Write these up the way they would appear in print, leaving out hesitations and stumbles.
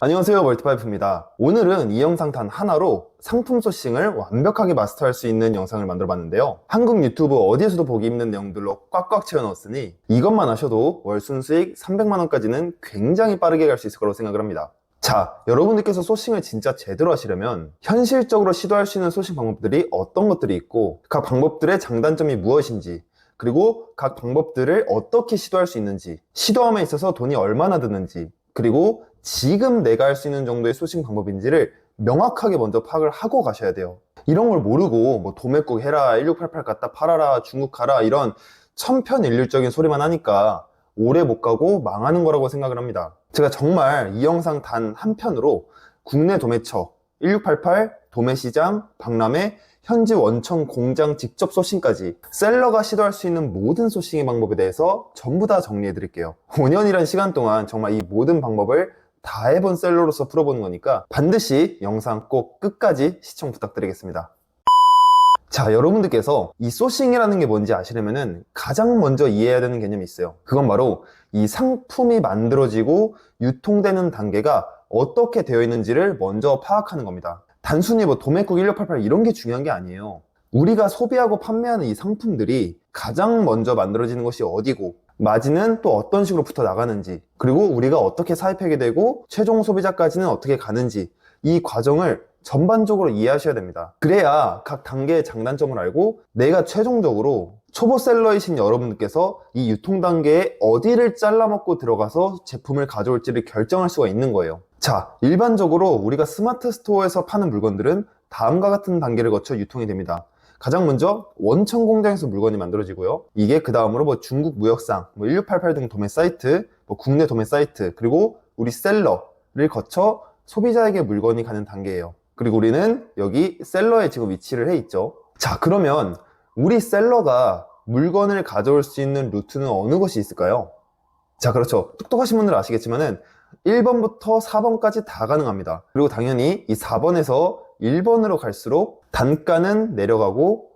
안녕하세요, 멀티파이프입니다. 오늘은 이 영상 단 하나로 상품 소싱을 완벽하게 마스터할 수 있는 영상을 만들어 봤는데요. 한국 유튜브 어디에서도 보기 힘든 내용들로 꽉꽉 채워 넣었으니 이것만 하셔도 월 순수익 300만 원까지는 굉장히 빠르게 갈 수 있을 거라고 생각을 합니다. 자, 여러분들께서 소싱을 진짜 제대로 하시려면 현실적으로 시도할 수 있는 소싱 방법들이 어떤 것들이 있고 각 방법들의 장단점이 무엇인지, 그리고 각 방법들을 어떻게 시도할 수 있는지, 시도함에 있어서 돈이 얼마나 드는지, 그리고 지금 내가 할 수 있는 정도의 소싱 방법인지를 명확하게 먼저 파악을 하고 가셔야 돼요. 이런 걸 모르고 뭐 도매국 해라, 1688 갖다 팔아라, 중국 가라 이런 천편일률적인 소리만 하니까 오래 못 가고 망하는 거라고 생각을 합니다. 제가 정말 이 영상 단 한 편으로 국내 도매처, 1688, 도매시장, 박람회, 현지 원천 공장 직접 소싱까지 셀러가 시도할 수 있는 모든 소싱의 방법에 대해서 전부 다 정리해 드릴게요. 5년이란 시간 동안 정말 이 모든 방법을 다 해본 셀러로서 풀어보는 거니까 반드시 영상 꼭 끝까지 시청 부탁드리겠습니다. 자, 여러분들께서 이 소싱이라는 게 뭔지 아시려면은 가장 먼저 이해해야 되는 개념이 있어요. 그건 바로 이 상품이 만들어지고 유통되는 단계가 어떻게 되어 있는지를 먼저 파악하는 겁니다. 단순히 뭐 도매국 1688 이런 게 중요한 게 아니에요. 우리가 소비하고 판매하는 이 상품들이 가장 먼저 만들어지는 것이 어디고, 마진은 또 어떤 식으로 붙어 나가는지, 그리고 우리가 어떻게 사입하게 되고 최종 소비자까지는 어떻게 가는지, 이 과정을 전반적으로 이해하셔야 됩니다. 그래야 각 단계의 장단점을 알고 내가 최종적으로 초보셀러이신 여러분들께서 이 유통 단계에 어디를 잘라먹고 들어가서 제품을 가져올지를 결정할 수가 있는 거예요. 자, 일반적으로 우리가 스마트 스토어에서 파는 물건들은 다음과 같은 단계를 거쳐 유통이 됩니다. 가장 먼저 원천 공장에서 물건이 만들어지고요. 이게 그 다음으로 뭐 중국 무역상, 뭐 1688 등 도매 사이트, 뭐 국내 도매 사이트, 그리고 우리 셀러를 거쳐 소비자에게 물건이 가는 단계예요. 그리고 우리는 여기 셀러에 지금 위치를 해 있죠. 자, 그러면 우리 셀러가 물건을 가져올 수 있는 루트는 어느 것이 있을까요? 자, 그렇죠. 똑똑하신 분들은 아시겠지만은 1번부터 4번까지 다 가능합니다. 그리고 당연히 이 4번에서 1번으로 갈수록 단가는 내려가고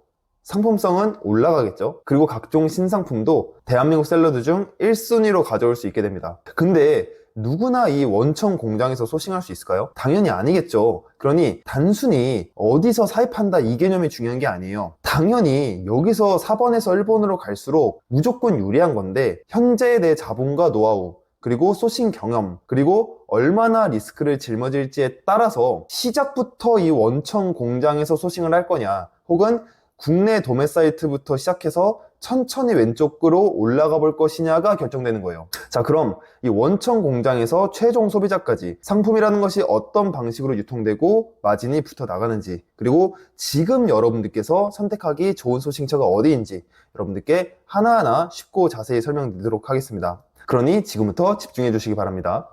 상품성은 올라가겠죠. 그리고 각종 신상품도 대한민국 샐러드 중 1순위로 가져올 수 있게 됩니다. 근데 누구나 이 원천 공장에서 소싱할 수 있을까요? 당연히 아니겠죠. 그러니 단순히 어디서 사입한다 이 개념이 중요한 게 아니에요. 당연히 여기서 4번에서 1번으로 갈수록 무조건 유리한 건데 현재의 내 자본과 노하우, 그리고 소싱 경험, 그리고 얼마나 리스크를 짊어질지에 따라서 시작부터 이 원천 공장에서 소싱을 할 거냐, 혹은 국내 도매 사이트부터 시작해서 천천히 왼쪽으로 올라가 볼 것이냐가 결정되는 거예요. 자, 그럼 이 원천 공장에서 최종 소비자까지 상품이라는 것이 어떤 방식으로 유통되고 마진이 붙어 나가는지, 그리고 지금 여러분들께서 선택하기 좋은 소싱처가 어디인지 여러분들께 하나하나 쉽고 자세히 설명드리도록 하겠습니다. 그러니 지금부터 집중해 주시기 바랍니다.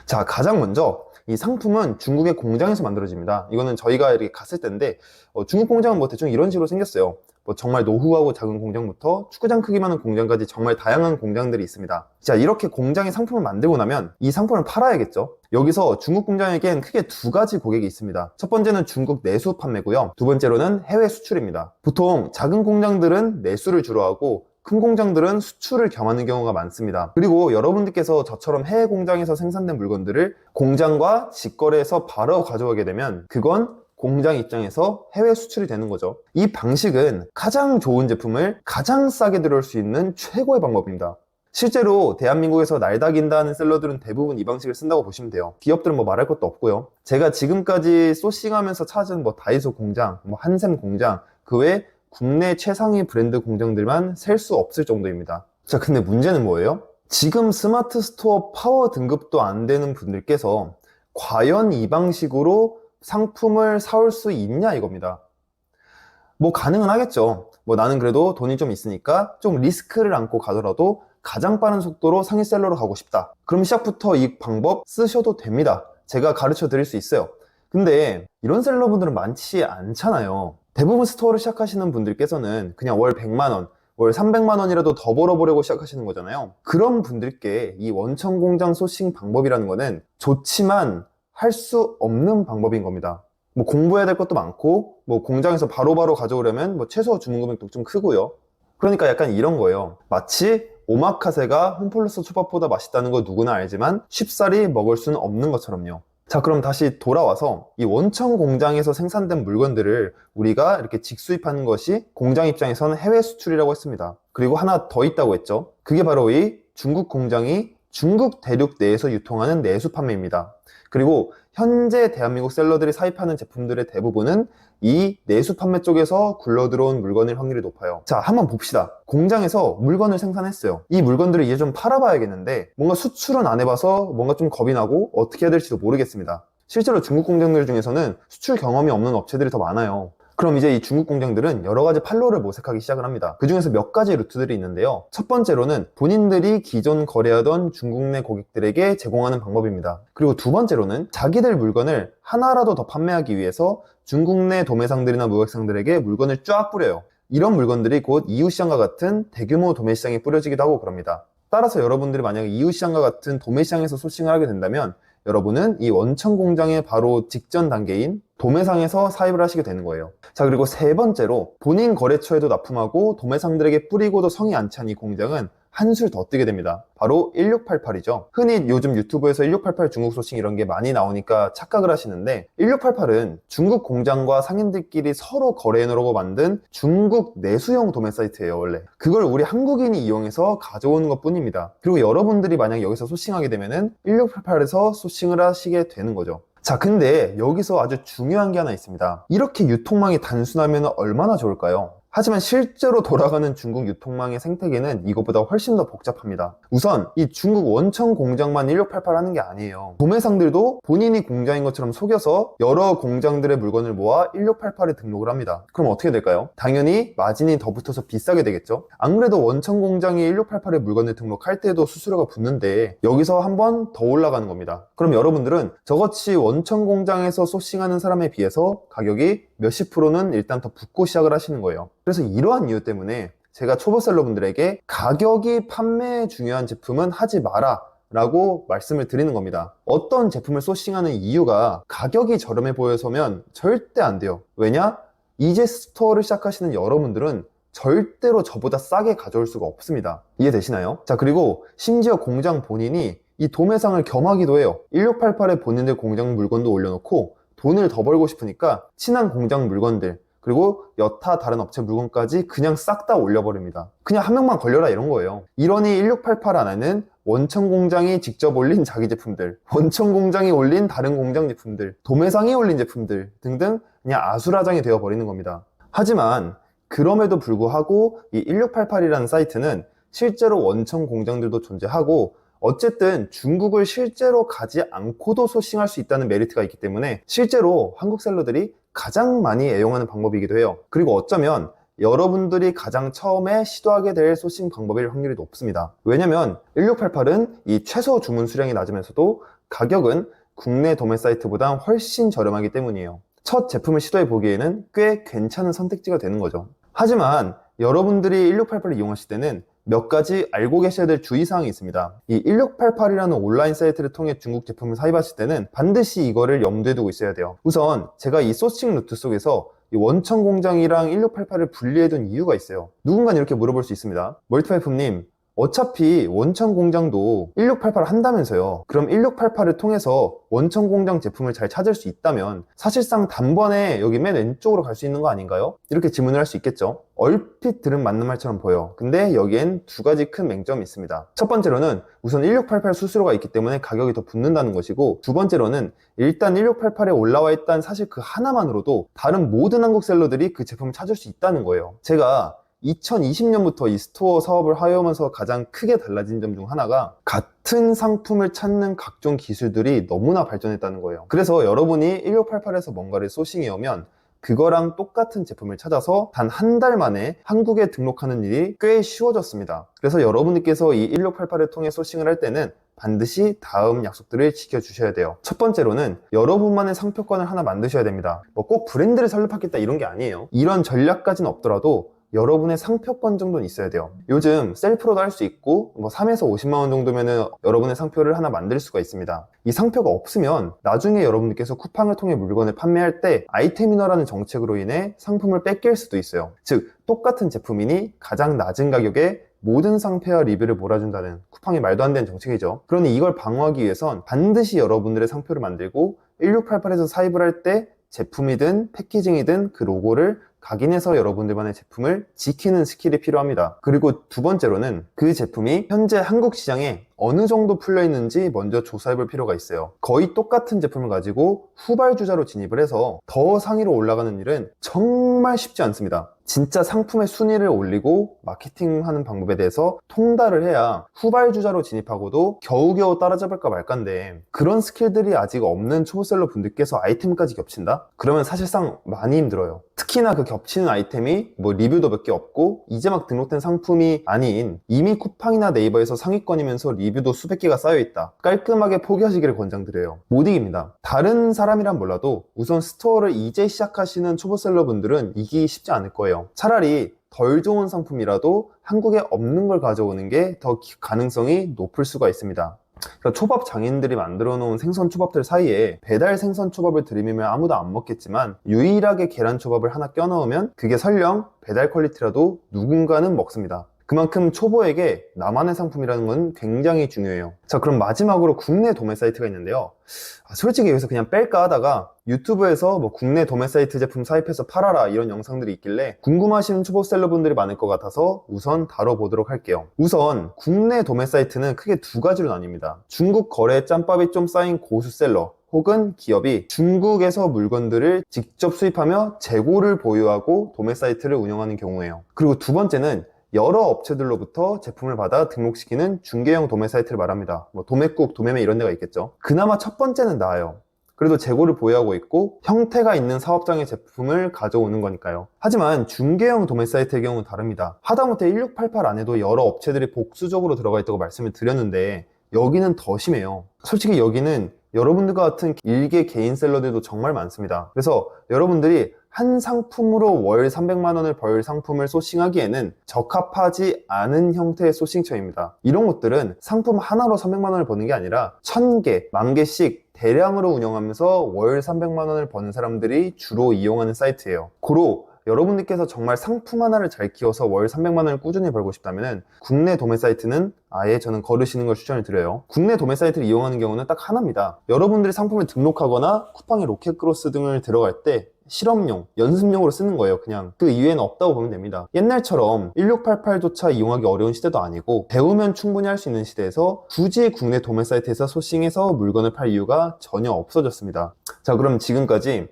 자, 가장 먼저 이 상품은 중국의 공장에서 만들어집니다. 이거는 저희가 이렇게 갔을 때인데 중국 공장은 뭐 대충 이런 식으로 생겼어요. 뭐 정말 노후하고 작은 공장부터 축구장 크기만한 공장까지 정말 다양한 공장들이 있습니다. 자, 이렇게 공장이 상품을 만들고 나면 이 상품을 팔아야겠죠. 여기서 중국 공장에겐 크게 두 가지 고객이 있습니다. 첫 번째는 중국 내수 판매고요. 두 번째로는 해외 수출입니다. 보통 작은 공장들은 내수를 주로 하고 큰 공장들은 수출을 겸하는 경우가 많습니다. 그리고 여러분들께서 저처럼 해외 공장에서 생산된 물건들을 공장과 직거래해서 바로 가져오게 되면 그건 공장 입장에서 해외 수출이 되는 거죠. 이 방식은 가장 좋은 제품을 가장 싸게 들어올 수 있는 최고의 방법입니다. 실제로 대한민국에서 날다긴다 하는 셀러들은 대부분 이 방식을 쓴다고 보시면 돼요. 기업들은 뭐 말할 것도 없고요. 제가 지금까지 소싱하면서 찾은 뭐 다이소 공장, 뭐 한샘 공장, 그 외 국내 최상위 브랜드 공장들만 셀 수 없을 정도입니다. 자, 근데 문제는 뭐예요? 지금 스마트 스토어 파워 등급도 안 되는 분들께서 과연 이 방식으로 상품을 사올 수 있냐 이겁니다. 뭐 가능은 하겠죠. 뭐 나는 그래도 돈이 좀 있으니까 좀 리스크를 안고 가더라도 가장 빠른 속도로 상위셀러로 가고 싶다. 그럼 시작부터 이 방법 쓰셔도 됩니다. 제가 가르쳐 드릴 수 있어요. 근데 이런 셀러분들은 많지 않잖아요. 대부분 스토어를 시작하시는 분들께서는 그냥 월 100만원, 월 300만원이라도 더 벌어보려고 시작하시는 거잖아요. 그런 분들께 이 원천 공장 소싱 방법이라는 거는 좋지만 할 수 없는 방법인 겁니다. 뭐 공부해야 될 것도 많고, 뭐 공장에서 바로바로 가져오려면 뭐 최소 주문 금액도 좀 크고요. 그러니까 약간 이런 거예요. 마치 오마카세가 홈플러스 초밥보다 맛있다는 거 누구나 알지만 쉽사리 먹을 수는 없는 것처럼요. 자, 그럼 다시 돌아와서 이 원천 공장에서 생산된 물건들을 우리가 이렇게 직수입하는 것이 공장 입장에서는 해외 수출이라고 했습니다. 그리고 하나 더 있다고 했죠. 그게 바로 이 중국 공장이 중국 대륙 내에서 유통하는 내수 판매입니다. 그리고 현재 대한민국 셀러들이 사입하는 제품들의 대부분은 이 내수 판매 쪽에서 굴러들어온 물건일 확률이 높아요. 자, 한번 봅시다. 공장에서 물건을 생산했어요. 이 물건들을 이제 좀 팔아봐야겠는데 뭔가 수출은 안 해봐서 뭔가 좀 겁이 나고 어떻게 해야 될지도 모르겠습니다. 실제로 중국 공장들 중에서는 수출 경험이 없는 업체들이 더 많아요. 그럼 이제 이 중국 공장들은 여러 가지 판로를 모색하기 시작을 합니다. 그 중에서 몇 가지 루트들이 있는데요. 첫 번째로는 본인들이 기존 거래하던 중국 내 고객들에게 제공하는 방법입니다. 그리고 두 번째로는 자기들 물건을 하나라도 더 판매하기 위해서 중국 내 도매상들이나 무역상들에게 물건을 쫙 뿌려요. 이런 물건들이 곧 이웃시장과 같은 대규모 도매시장에 뿌려지기도 하고 그럽니다. 따라서 여러분들이 만약에 이웃시장과 같은 도매시장에서 소싱을 하게 된다면 여러분은 이 원천 공장의 바로 직전 단계인 도매상에서 사입을 하시게 되는 거예요. 자, 그리고 세 번째로 본인 거래처에도 납품하고 도매상들에게 뿌리고도 성이 안 찬 이 공장은 한술 더 뜨게 됩니다. 바로 1688이죠. 흔히 요즘 유튜브에서 1688 중국 소싱 이런 게 많이 나오니까 착각을 하시는데 1688은 중국 공장과 상인들끼리 서로 거래해놓으라고 만든 중국 내수형 도매 사이트예요, 원래. 그걸 우리 한국인이 이용해서 가져오는 것 뿐입니다. 그리고 여러분들이 만약 여기서 소싱하게 되면은 1688에서 소싱을 하시게 되는 거죠. 자, 근데 여기서 아주 중요한 게 하나 있습니다. 이렇게 유통망이 단순하면 얼마나 좋을까요? 하지만 실제로 돌아가는 중국 유통망의 생태계는 이것보다 훨씬 더 복잡합니다. 우선 이 중국 원천 공장만 1688 하는 게 아니에요. 도매상들도 본인이 공장인 것처럼 속여서 여러 공장들의 물건을 모아 1688에 등록을 합니다. 그럼 어떻게 될까요? 당연히 마진이 더 붙어서 비싸게 되겠죠? 안 그래도 원천 공장이 1688에 물건을 등록할 때도 수수료가 붙는데 여기서 한 번 더 올라가는 겁니다. 그럼 여러분들은 저같이 원천 공장에서 소싱하는 사람에 비해서 가격이 몇십 프로는 일단 더 붙고 시작을 하시는 거예요. 그래서 이러한 이유 때문에 제가 초보셀러분들에게 가격이 판매에 중요한 제품은 하지 마라 라고 말씀을 드리는 겁니다. 어떤 제품을 소싱하는 이유가 가격이 저렴해 보여서면 절대 안 돼요. 왜냐? 이제 스토어를 시작하시는 여러분들은 절대로 저보다 싸게 가져올 수가 없습니다. 이해되시나요? 자, 그리고 심지어 공장 본인이 이 도매상을 겸하기도 해요. 1688에 본인들 공장 물건도 올려놓고 돈을 더 벌고 싶으니까 친한 공장 물건들 그리고 여타 다른 업체 물건까지 그냥 싹 다 올려버립니다. 그냥 한 명만 걸려라 이런 거예요. 이러니 1688 안에는 원천 공장이 직접 올린 자기 제품들, 원천 공장이 올린 다른 공장 제품들, 도매상이 올린 제품들 등등 그냥 아수라장이 되어버리는 겁니다. 하지만 그럼에도 불구하고 이 1688이라는 사이트는 실제로 원천 공장들도 존재하고 어쨌든 중국을 실제로 가지 않고도 소싱할 수 있다는 메리트가 있기 때문에 실제로 한국 셀러들이 가장 많이 애용하는 방법이기도 해요. 그리고 어쩌면 여러분들이 가장 처음에 시도하게 될 소싱 방법일 확률이 높습니다. 왜냐면 1688은 이 최소 주문 수량이 낮으면서도 가격은 국내 도매 사이트보다 훨씬 저렴하기 때문이에요. 첫 제품을 시도해 보기에는 꽤 괜찮은 선택지가 되는 거죠. 하지만 여러분들이 1688을 이용하실 때는 몇 가지 알고 계셔야 될 주의사항이 있습니다. 이 1688이라는 온라인 사이트를 통해 중국 제품을 사입하실 때는 반드시 이거를 염두에 두고 있어야 돼요. 우선 제가 이 소싱 루트 속에서 이 원천 공장이랑 1688을 분리해둔 이유가 있어요. 누군가는 이렇게 물어볼 수 있습니다. 멀티파이프님, 어차피 원천 공장도 1688 한다면서요. 그럼 1688을 통해서 원천 공장 제품을 잘 찾을 수 있다면 사실상 단번에 여기 맨 왼쪽으로 갈 수 있는 거 아닌가요? 이렇게 질문을 할 수 있겠죠. 얼핏 들은 맞는 말처럼 보여. 근데 여기엔 두 가지 큰 맹점이 있습니다. 첫 번째로는 우선 1688 수수료가 있기 때문에 가격이 더 붙는다는 것이고, 두 번째로는 일단 1688에 올라와 있다는 사실 그 하나만으로도 다른 모든 한국 셀러들이 그 제품을 찾을 수 있다는 거예요. 제가 2020년부터 이 스토어 사업을 하여오면서 가장 크게 달라진 점 중 하나가 같은 상품을 찾는 각종 기술들이 너무나 발전했다는 거예요. 그래서 여러분이 1688에서 뭔가를 소싱해 오면 그거랑 똑같은 제품을 찾아서 단 한 달 만에 한국에 등록하는 일이 꽤 쉬워졌습니다. 그래서 여러분들께서 이 1688을 통해 소싱을 할 때는 반드시 다음 약속들을 지켜주셔야 돼요. 첫 번째로는 여러분만의 상표권을 하나 만드셔야 됩니다. 뭐 꼭 브랜드를 설립하겠다 이런 게 아니에요. 이런 전략까지는 없더라도 여러분의 상표권 정도는 있어야 돼요. 요즘 셀프로도 할 수 있고 뭐 3에서 50만 원 정도면은 여러분의 상표를 하나 만들 수가 있습니다. 이 상표가 없으면 나중에 여러분들께서 쿠팡을 통해 물건을 판매할 때 아이템이너라는 정책으로 인해 상품을 뺏길 수도 있어요. 즉 똑같은 제품이니 가장 낮은 가격에 모든 상패와 리뷰를 몰아준다는 쿠팡의 말도 안 되는 정책이죠. 그러니 이걸 방어하기 위해선 반드시 여러분들의 상표를 만들고 1688에서 사입을 할 때 제품이든 패키징이든 그 로고를 각인해서 여러분들만의 제품을 지키는 스킬이 필요합니다. 그리고 두 번째로는 그 제품이 현재 한국 시장에 어느 정도 풀려 있는지 먼저 조사해 볼 필요가 있어요. 거의 똑같은 제품을 가지고 후발주자로 진입을 해서 더 상위로 올라가는 일은 정말 쉽지 않습니다. 진짜 상품의 순위를 올리고 마케팅하는 방법에 대해서 통달을 해야 후발주자로 진입하고도 겨우겨우 따라잡을까 말까인데, 그런 스킬들이 아직 없는 초보셀러 분들께서 아이템까지 겹친다? 그러면 사실상 많이 힘들어요. 특히나 그 겹치는 아이템이 뭐 리뷰도 몇 개 없고 이제 막 등록된 상품이 아닌 이미 쿠팡이나 네이버에서 상위권이면서 리뷰도 수백 개가 쌓여있다. 깔끔하게 포기하시기를 권장드려요. 못 이깁니다. 다른 사람이란 몰라도 우선 스토어를 이제 시작하시는 초보셀러분들은 이기기 쉽지 않을 거예요. 차라리 덜 좋은 상품이라도 한국에 없는 걸 가져오는 게 더 가능성이 높을 수가 있습니다. 그러니까 초밥 장인들이 만들어 놓은 생선 초밥들 사이에 배달 생선 초밥을 들이미면 아무도 안 먹겠지만 유일하게 계란 초밥을 하나 껴넣으면 그게 설령 배달 퀄리티라도 누군가는 먹습니다. 그만큼 초보에게 나만의 상품이라는 건 굉장히 중요해요. 자, 그럼 마지막으로 국내 도매 사이트가 있는데요. 솔직히 여기서 그냥 뺄까 하다가 유튜브에서 뭐 국내 도매 사이트 제품 사입해서 팔아라 이런 영상들이 있길래 궁금하신 초보셀러분들이 많을 것 같아서 우선 다뤄보도록 할게요. 우선 국내 도매 사이트는 크게 두 가지로 나뉩니다. 중국 거래 짬밥이 좀 쌓인 고수셀러 혹은 기업이 중국에서 물건들을 직접 수입하며 재고를 보유하고 도매 사이트를 운영하는 경우예요. 그리고 두 번째는 여러 업체들로부터 제품을 받아 등록시키는 중개형 도매 사이트를 말합니다. 뭐 도매국, 도매매 이런 데가 있겠죠. 그나마 첫 번째는 나아요. 그래도 재고를 보유하고 있고 형태가 있는 사업장의 제품을 가져오는 거니까요. 하지만 중개형 도매 사이트의 경우는 다릅니다. 하다못해 1688 안에도 여러 업체들이 복수적으로 들어가 있다고 말씀을 드렸는데 여기는 더 심해요. 솔직히 여기는 여러분들과 같은 일개 개인 셀러들도 정말 많습니다. 그래서 여러분들이 한 상품으로 월 300만 원을 벌 상품을 소싱하기에는 적합하지 않은 형태의 소싱처입니다. 이런 것들은 상품 하나로 300만 원을 버는 게 아니라 1000개, 10,000개씩 대량으로 운영하면서 월 300만 원을 버는 사람들이 주로 이용하는 사이트예요. 고로 여러분들께서 정말 상품 하나를 잘 키워서 월 300만 원을 꾸준히 벌고 싶다면 국내 도매 사이트는 아예 저는 거르시는 걸 추천을 드려요. 국내 도매 사이트를 이용하는 경우는 딱 하나입니다. 여러분들이 상품을 등록하거나 쿠팡의 로켓크로스 등을 들어갈 때 실험용, 연습용으로 쓰는 거예요. 그냥 그 이외에는 없다고 보면 됩니다. 옛날처럼 1688조차 이용하기 어려운 시대도 아니고 배우면 충분히 할 수 있는 시대에서 굳이 국내 도매 사이트에서 소싱해서 물건을 팔 이유가 전혀 없어졌습니다. 자, 그럼 지금까지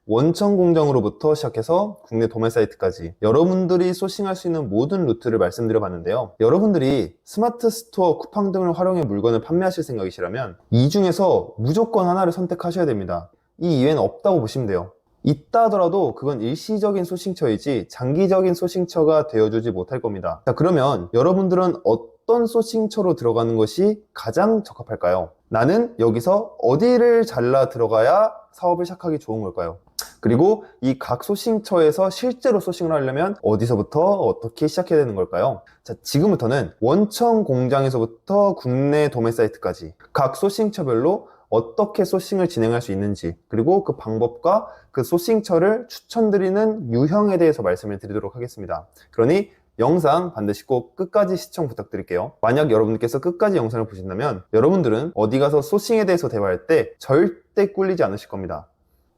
원천 공장으로부터 시작해서 국내 도매 사이트까지 여러분들이 소싱할 수 있는 모든 루트를 말씀드려 봤는데요. 여러분들이 스마트 스토어, 쿠팡 등을 활용해 물건을 판매하실 생각이시라면 이 중에서 무조건 하나를 선택하셔야 됩니다. 이 이외에는 없다고 보시면 돼요. 있다 하더라도 그건 일시적인 소싱처이지 장기적인 소싱처가 되어주지 못할 겁니다. 자, 그러면 여러분들은 어떤 소싱처로 들어가는 것이 가장 적합할까요? 나는 여기서 어디를 잘라 들어가야 사업을 시작하기 좋은 걸까요? 그리고 이 각 소싱처에서 실제로 소싱을 하려면 어디서부터 어떻게 시작해야 되는 걸까요? 자, 지금부터는 원천 공장에서부터 국내 도매 사이트까지 각 소싱처별로 어떻게 소싱을 진행할 수 있는지, 그리고 그 방법과 그 소싱처를 추천드리는 유형에 대해서 말씀을 드리도록 하겠습니다. 그러니 영상 반드시 꼭 끝까지 시청 부탁드릴게요. 만약 여러분께서 끝까지 영상을 보신다면 여러분들은 어디 가서 소싱에 대해서 대화할 때 절대 꿀리지 않으실 겁니다.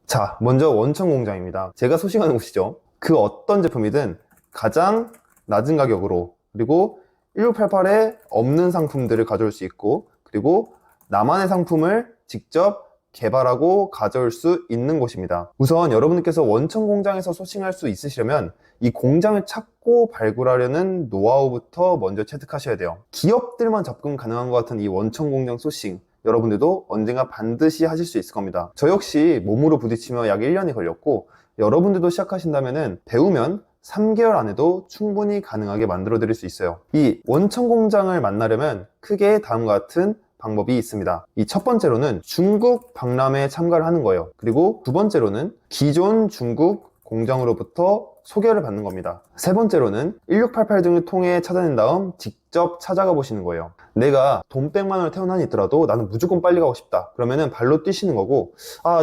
자, 먼저 원천 공장입니다. 제가 소싱하는 곳이죠. 그 어떤 제품이든 가장 낮은 가격으로, 그리고 1688에 없는 상품들을 가져올 수 있고, 그리고 나만의 상품을 직접 개발하고 가져올 수 있는 곳입니다. 우선 여러분께서 원천 공장에서 소싱할 수 있으시려면 이 공장을 찾고 발굴하려는 노하우부터 먼저 체득하셔야 돼요. 기업들만 접근 가능한 것 같은 이 원천 공장 소싱, 여러분들도 언젠가 반드시 하실 수 있을 겁니다. 저 역시 몸으로 부딪히며 약 1년이 걸렸고, 여러분들도 시작하신다면 배우면 3개월 안에도 충분히 가능하게 만들어 드릴 수 있어요. 이 원천 공장을 만나려면 크게 다음과 같은 방법이 있습니다. 이 첫 번째로는 중국 박람회에 참가를 하는 거예요. 그리고 두 번째로는 기존 중국 공장으로부터 소개를 받는 겁니다. 세 번째로는 1688 등을 통해 찾아낸 다음 직접 찾아가 보시는 거예요. 내가 돈 100만 원을 태운 한이 있더라도 나는 무조건 빨리 가고 싶다. 그러면은 발로 뛰시는 거고,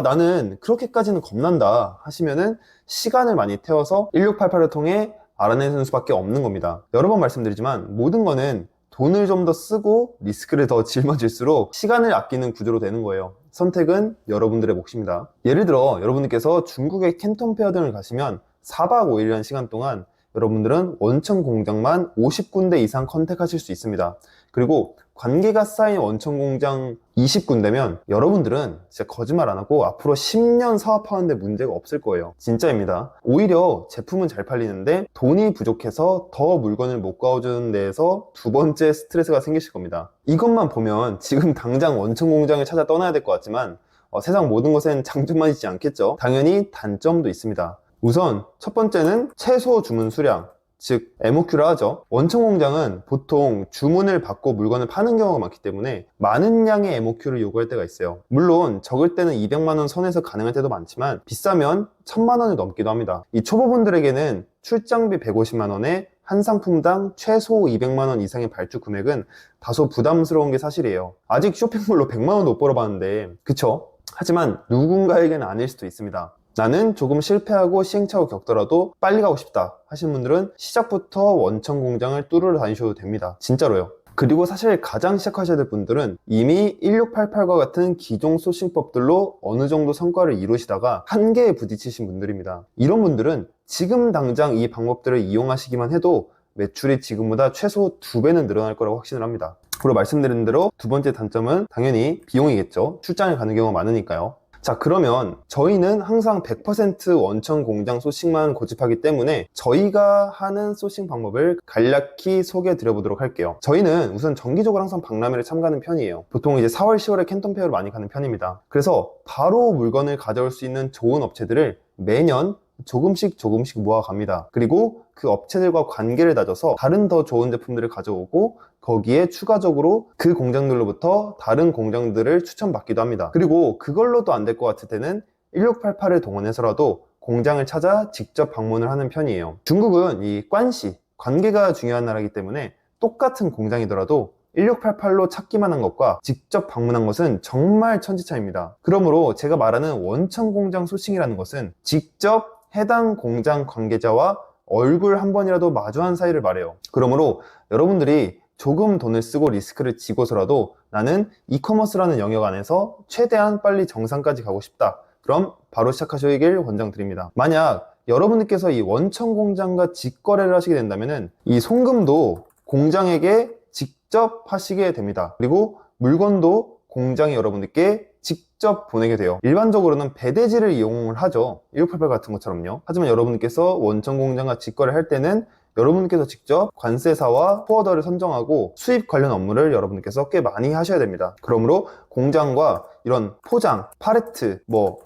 나는 그렇게까지는 겁난다 하시면은 시간을 많이 태워서 1688을 통해 알아내는 수밖에 없는 겁니다. 여러 번 말씀드리지만 모든 거는 돈을 좀 더 쓰고 리스크를 더 짊어질수록 시간을 아끼는 구조로 되는 거예요. 선택은 여러분들의 몫입니다. 예를 들어 여러분들께서 중국의 캔톤 페어 등을 가시면 4박 5일이라는 시간 동안 여러분들은 원천 공장만 50군데 이상 컨택하실 수 있습니다. 그리고 관계가 쌓인 원천 공장 20군데면 여러분들은 진짜 거짓말 안 하고 앞으로 10년 사업하는데 문제가 없을 거예요. 진짜입니다. 오히려 제품은 잘 팔리는데 돈이 부족해서 더 물건을 못 가져주는 데에서 두 번째 스트레스가 생기실 겁니다. 이것만 보면 지금 당장 원천 공장을 찾아 떠나야 될 것 같지만 세상 모든 것엔 장점만 있지 않겠죠? 당연히 단점도 있습니다. 우선 첫 번째는 최소 주문 수량, 즉 MOQ라 하죠. 원천 공장은 보통 주문을 받고 물건을 파는 경우가 많기 때문에 많은 양의 MOQ를 요구할 때가 있어요. 물론 적을 때는 200만 원 선에서 가능할 때도 많지만 비싸면 1000만 원을 넘기도 합니다. 이 초보분들에게는 출장비 150만 원에 한 상품당 최소 200만 원 이상의 발주 금액은 다소 부담스러운 게 사실이에요. 아직 쇼핑몰로 100만 원도 못 벌어봤는데 그쵸? 하지만 누군가에게는 아닐 수도 있습니다. 나는 조금 실패하고 시행착오 겪더라도 빨리 가고 싶다 하시는 분들은 시작부터 원천 공장을 뚫으러 다니셔도 됩니다. 진짜로요. 그리고 사실 가장 시작하셔야 될 분들은 이미 1688과 같은 기존 소싱법들로 어느 정도 성과를 이루시다가 한계에 부딪히신 분들입니다. 이런 분들은 지금 당장 이 방법들을 이용하시기만 해도 매출이 지금보다 최소 2배는 늘어날 거라고 확신을 합니다. 그리고 말씀드린 대로 두 번째 단점은 당연히 비용이겠죠. 출장을 가는 경우가 많으니까요. 자, 그러면 저희는 항상 100% 원천 공장 소싱만 고집하기 때문에 저희가 하는 소싱 방법을 간략히 소개해 드려 보도록 할게요. 저희는 우선 정기적으로 항상 박람회를 참가하는 편이에요. 보통 이제 4월, 10월에 캔톤 페어를 많이 가는 편입니다. 그래서 바로 물건을 가져올 수 있는 좋은 업체들을 매년 조금씩 모아갑니다. 그리고 그 업체들과 관계를 다져서 다른 더 좋은 제품들을 가져오고 거기에 추가적으로 그 공장들로부터 다른 공장들을 추천받기도 합니다. 그리고 그걸로도 안 될 것 같을 때는 1688을 동원해서라도 공장을 찾아 직접 방문을 하는 편이에요. 중국은 이 관시, 관계가 중요한 나라이기 때문에 똑같은 공장이더라도 1688로 찾기만 한 것과 직접 방문한 것은 정말 천지차이입니다. 그러므로 제가 말하는 원천 공장 소싱이라는 것은 직접 해당 공장 관계자와 얼굴 한 번이라도 마주한 사이를 말해요. 그러므로 여러분들이 조금 돈을 쓰고 리스크를 지고서라도 나는 이커머스라는 영역 안에서 최대한 빨리 정상까지 가고 싶다. 그럼 바로 시작하시길 권장드립니다. 만약 여러분들께서 이 원천 공장과 직거래를 하시게 된다면 이 송금도 공장에게 직접 하시게 됩니다. 그리고 물건도 공장이 여러분들께 직접 보내게 돼요. 일반적으로는 배대지를 이용을 하죠. 1688 같은 것처럼요. 하지만 여러분께서 원천 공장과 직거래를 할 때는 여러분께서 직접 관세사와 포워더를 선정하고 수입 관련 업무를 여러분께서 꽤 많이 하셔야 됩니다. 그러므로 공장과 이런 포장, 팔레트,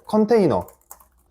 컨테이너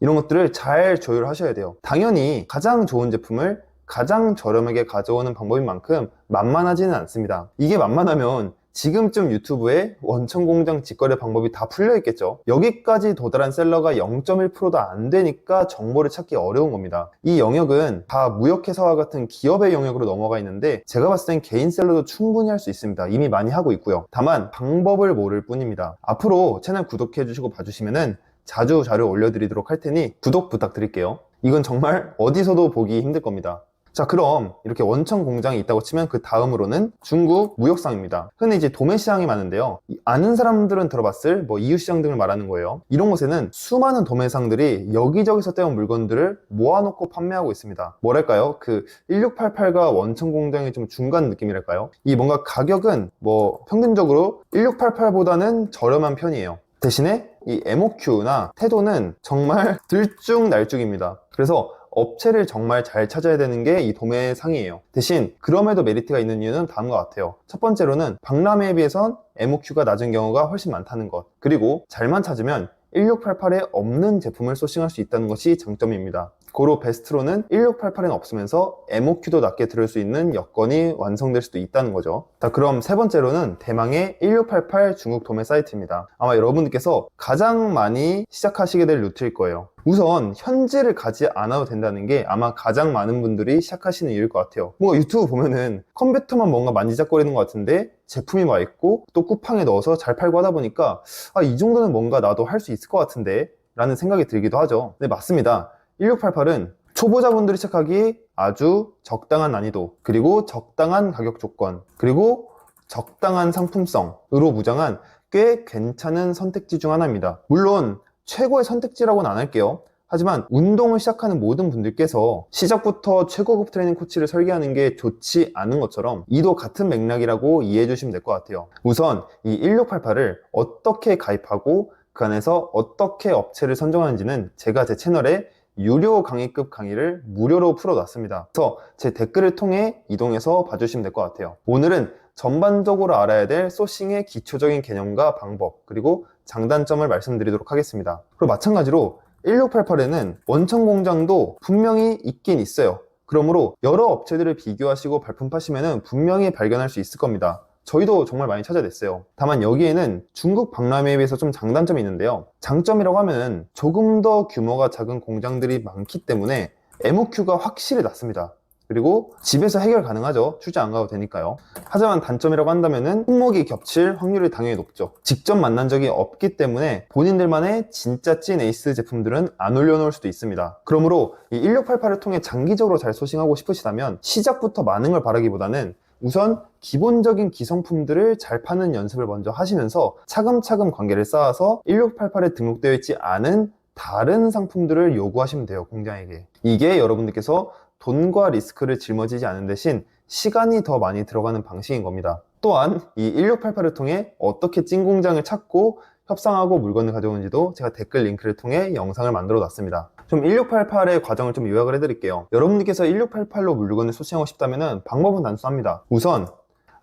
이런 것들을 잘 조율하셔야 돼요. 당연히 가장 좋은 제품을 가장 저렴하게 가져오는 방법인 만큼 만만하지는 않습니다. 이게 만만하면 지금쯤 유튜브에 원천 공장 직거래 방법이 다 풀려 있겠죠. 여기까지 도달한 셀러가 0.1%도 안 되니까 정보를 찾기 어려운 겁니다. 이 영역은 다 무역회사와 같은 기업의 영역으로 넘어가 있는데 제가 봤을 땐 개인 셀러도 충분히 할 수 있습니다. 이미 많이 하고 있고요. 다만 방법을 모를 뿐입니다. 앞으로 채널 구독해 주시고 봐주시면은 자주 자료 올려드리도록 할 테니 구독 부탁드릴게요. 이건 정말 어디서도 보기 힘들 겁니다. 자, 그럼 이렇게 원천 공장이 있다고 치면 그 다음으로는 중국 무역상입니다. 흔히 이제 도매시장이 많은데요. 아는 사람들은 들어봤을 이유시장 등을 말하는 거예요. 이런 곳에는 수많은 도매상들이 여기저기서 떼온 물건들을 모아놓고 판매하고 있습니다. 뭐랄까요? 그 1688과 원천 공장의 좀 중간 느낌이랄까요? 이 뭔가 가격은 평균적으로 1688보다는 저렴한 편이에요. 대신에 이 MOQ나 태도는 정말 들쭉날쭉입니다. 그래서 업체를 정말 잘 찾아야 되는 게 이 도매상이에요. 대신 그럼에도 메리트가 있는 이유는 다음과 같아요. 첫 번째로는 박람회에 비해선 MOQ가 낮은 경우가 훨씬 많다는 것, 그리고 잘만 찾으면 1688에 없는 제품을 소싱할 수 있다는 것이 장점입니다. 고로 베스트로는 1688에는 없으면서 MOQ도 낮게 들을 수 있는 여건이 완성될 수도 있다는 거죠. 자, 그럼 세 번째로는 대망의 1688 중국 도매 사이트입니다. 아마 여러분들께서 가장 많이 시작하시게 될 루트일 거예요. 우선 현지를 가지 않아도 된다는 게 아마 가장 많은 분들이 시작하시는 이유일 것 같아요. 유튜브 보면은 컴퓨터만 뭔가 만지작거리는 것 같은데 제품이 와 있고 또 쿠팡에 넣어서 잘 팔고 하다 보니까 이 정도는 뭔가 나도 할 수 있을 것 같은데 라는 생각이 들기도 하죠. 네, 맞습니다. 1688은 초보자분들이 시작하기 아주 적당한 난이도, 그리고 적당한 가격 조건, 그리고 적당한 상품성으로 무장한 꽤 괜찮은 선택지 중 하나입니다. 물론 최고의 선택지라고는 안 할게요. 하지만 운동을 시작하는 모든 분들께서 시작부터 최고급 트레이닝 코치를 설계하는 게 좋지 않은 것처럼 이도 같은 맥락이라고 이해해 주시면 될 것 같아요. 우선 이 1688을 어떻게 가입하고 그 안에서 어떻게 업체를 선정하는지는 제가 제 채널에 유료 강의급 강의를 무료로 풀어놨습니다. 그래서 제 댓글을 통해 이동해서 봐주시면 될 것 같아요. 오늘은 전반적으로 알아야 될 소싱의 기초적인 개념과 방법, 그리고 장단점을 말씀드리도록 하겠습니다. 그리고 마찬가지로 1688에는 원천 공장도 분명히 있긴 있어요. 그러므로 여러 업체들을 비교하시고 발품파시면 분명히 발견할 수 있을 겁니다. 저희도 정말 많이 찾아냈어요. 다만 여기에는 중국 박람회에 비해서 좀 장단점이 있는데요. 장점이라고 하면 조금 더 규모가 작은 공장들이 많기 때문에 MOQ가 확실히 낮습니다. 그리고 집에서 해결 가능하죠. 출장 안 가도 되니까요. 하지만 단점이라고 한다면은 품목이 겹칠 확률이 당연히 높죠. 직접 만난 적이 없기 때문에 본인들만의 진짜 찐 에이스 제품들은 안 올려놓을 수도 있습니다. 그러므로 이 1688을 통해 장기적으로 잘 소싱하고 싶으시다면 시작부터 많은 걸 바라기보다는 우선 기본적인 기성품들을 잘 파는 연습을 먼저 하시면서 차근차근 관계를 쌓아서 1688에 등록되어 있지 않은 다른 상품들을 요구하시면 돼요, 공장에게. 이게 여러분들께서 돈과 리스크를 짊어지지 않은 대신 시간이 더 많이 들어가는 방식인 겁니다. 또한 이 1688을 통해 어떻게 찐 공장을 찾고 협상하고 물건을 가져오는지도 제가 댓글 링크를 통해 영상을 만들어 놨습니다. 좀 1688의 과정을 좀 요약을 해드릴게요. 여러분들께서 1688로 물건을 소싱하고 싶다면 방법은 단순합니다. 우선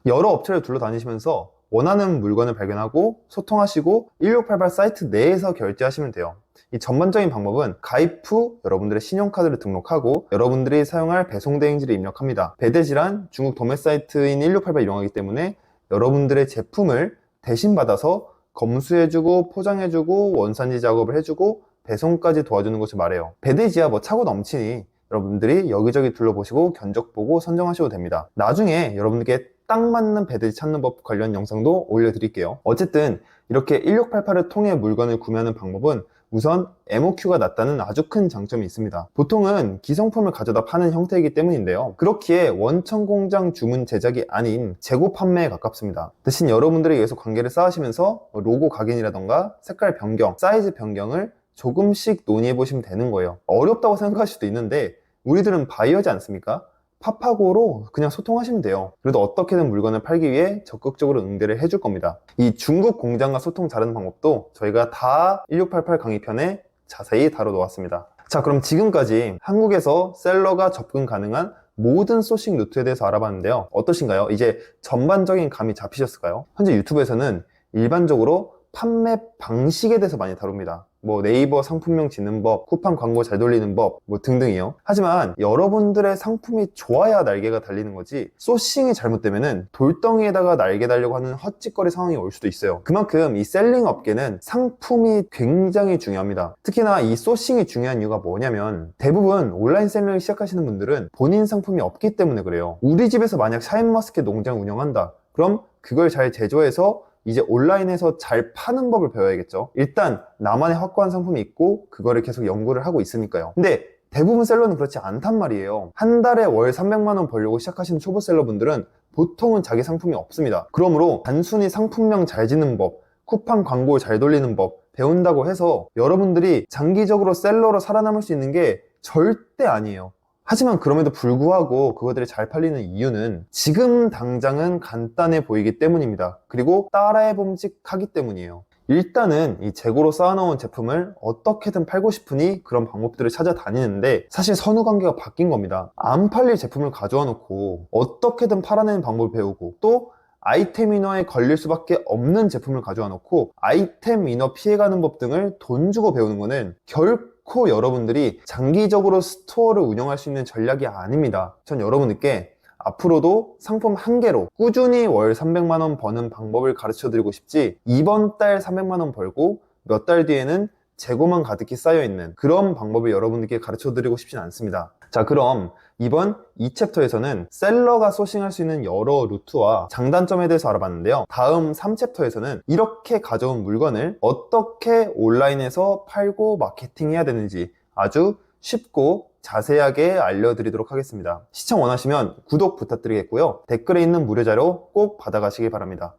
여러 업체를 둘러다니시면서 원하는 물건을 발견하고 소통하시고 1688 사이트 내에서 결제하시면 돼요. 이 전반적인 방법은 가입 후 여러분들의 신용카드를 등록하고 여러분들이 사용할 배송 대행지를 입력합니다. 배대지란 중국 도매 사이트인 1688을 이용하기 때문에 여러분들의 제품을 대신 받아서 검수해주고 포장해주고 원산지 작업을 해주고 배송까지 도와주는 것을 말해요. 배대지야 뭐 차고 넘치니 여러분들이 여기저기 둘러보시고 견적 보고 선정하셔도 됩니다. 나중에 여러분들께 딱 맞는 배대지 찾는 법 관련 영상도 올려드릴게요. 어쨌든 이렇게 1688을 통해 물건을 구매하는 방법은 우선 MOQ가 낮다는 아주 큰 장점이 있습니다. 보통은 기성품을 가져다 파는 형태이기 때문인데요. 그렇기에 원천 공장 주문 제작이 아닌 재고 판매에 가깝습니다. 대신 여러분들이 여기서 관계를 쌓으시면서 로고 각인이라던가 색깔 변경, 사이즈 변경을 조금씩 논의해 보시면 되는 거예요. 어렵다고 생각할 수도 있는데 우리들은 바이어지 않습니까? 파파고로 그냥 소통하시면 돼요. 그래도 어떻게든 물건을 팔기 위해 적극적으로 응대를 해줄 겁니다. 이 중국 공장과 소통 잘하는 방법도 저희가 다 1688 강의편에 자세히 다뤄놓았습니다. 자, 그럼 지금까지 한국에서 셀러가 접근 가능한 모든 소싱 루트에 대해서 알아봤는데요. 어떠신가요? 이제 전반적인 감이 잡히셨을까요? 현재 유튜브에서는 일반적으로 판매 방식에 대해서 많이 다룹니다. 뭐 네이버 상품명 짓는 법, 쿠팡 광고 잘 돌리는 법, 뭐 등등이요. 하지만 여러분들의 상품이 좋아야 날개가 달리는 거지 소싱이 잘못되면은 돌덩이에다가 날개 달려고 하는 헛짓거리 상황이 올 수도 있어요. 그만큼 이 셀링 업계는 상품이 굉장히 중요합니다. 특히나 이 소싱이 중요한 이유가 뭐냐면 대부분 온라인 셀링을 시작하시는 분들은 본인 상품이 없기 때문에 그래요. 우리 집에서 만약 샤인머스켓 농장을 운영한다. 그럼 그걸 잘 제조해서 이제 온라인에서 잘 파는 법을 배워야겠죠. 일단 나만의 확고한 상품이 있고 그거를 계속 연구를 하고 있으니까요. 근데 대부분 셀러는 그렇지 않단 말이에요. 한 달에 월 300만 원 벌려고 시작하시는 초보 셀러분들은 보통은 자기 상품이 없습니다. 그러므로 단순히 상품명 잘 짓는 법, 쿠팡 광고 잘 돌리는 법 배운다고 해서 여러분들이 장기적으로 셀러로 살아남을 수 있는 게 절대 아니에요. 하지만 그럼에도 불구하고 그것들이 잘 팔리는 이유는 지금 당장은 간단해 보이기 때문입니다. 그리고 따라해 봄직하기 때문이에요. 일단은 이 재고로 쌓아놓은 제품을 어떻게든 팔고 싶으니 그런 방법들을 찾아다니는데 사실 선후관계가 바뀐 겁니다. 안 팔릴 제품을 가져와 놓고 어떻게든 팔아내는 방법을 배우고 또 아이템 인어에 걸릴 수밖에 없는 제품을 가져와 놓고 아이템 인어 피해가는 법 등을 돈 주고 배우는 거는 결코 여러분들이 장기적으로 스토어를 운영할 수 있는 전략이 아닙니다. 전 여러분들께 앞으로도 상품 한 개로 꾸준히 월 300만 원 버는 방법을 가르쳐 드리고 싶지 이번 달 300만 원 벌고 몇 달 뒤에는 재고만 가득히 쌓여있는 그런 방법을 여러분들께 가르쳐 드리고 싶진 않습니다. 자, 그럼 이번 2챕터에서는 셀러가 소싱할 수 있는 여러 루트와 장단점에 대해서 알아봤는데요. 다음 3챕터에서는 이렇게 가져온 물건을 어떻게 온라인에서 팔고 마케팅해야 되는지 아주 쉽고 자세하게 알려드리도록 하겠습니다. 시청 원하시면 구독 부탁드리겠고요. 댓글에 있는 무료 자료 꼭 받아가시기 바랍니다.